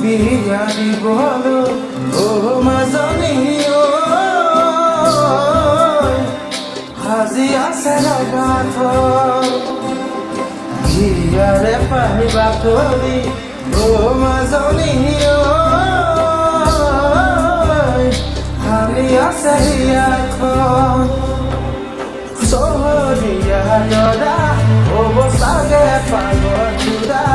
বিয়ানি বলো ও মাজনী হাজি আছে গাথ হিয়াৰে পাহিবা তৰি ও মাজনী হালি আছে হিয়াখন চহৰীয়া দৰা অৱস্থাকে পাগল জোৰা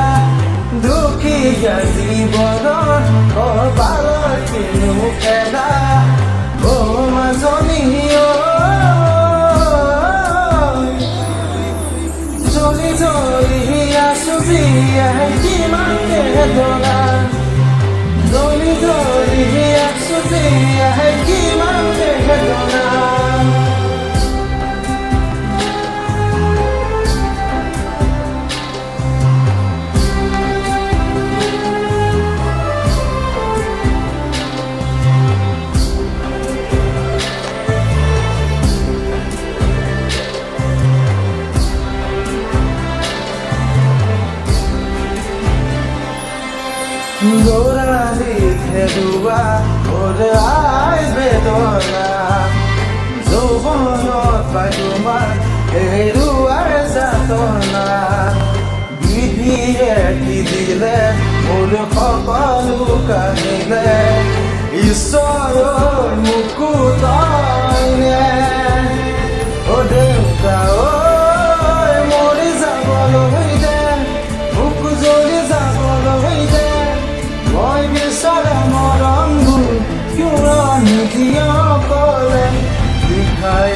দুখীয়া জীৱনৰ কপালৰ কিনো খেদা ও মাজনী জ্বলি জ্বলি আছো জীয়াই কিমান বেদনা জ্বলি জ্বলি আছো জীয়াই কিমান বেদনা গোড়ালি খেলুৱা ওৰে আই বেদনা যৌবনত পাই তোমাৰ হেৰুৱাৰ যাতনা বিধিয়ে কি দিলে মোৰ সকলো কাহিলে ঈশ্বৰৰ মুকুটনে ও দেউতা ঐ মৰি যাবলৈ দে মোক জ্বলি যাবলৈ দে মই বিচাৰা মৰমবোৰ কিয় নিদিয় ক'লে লিখাই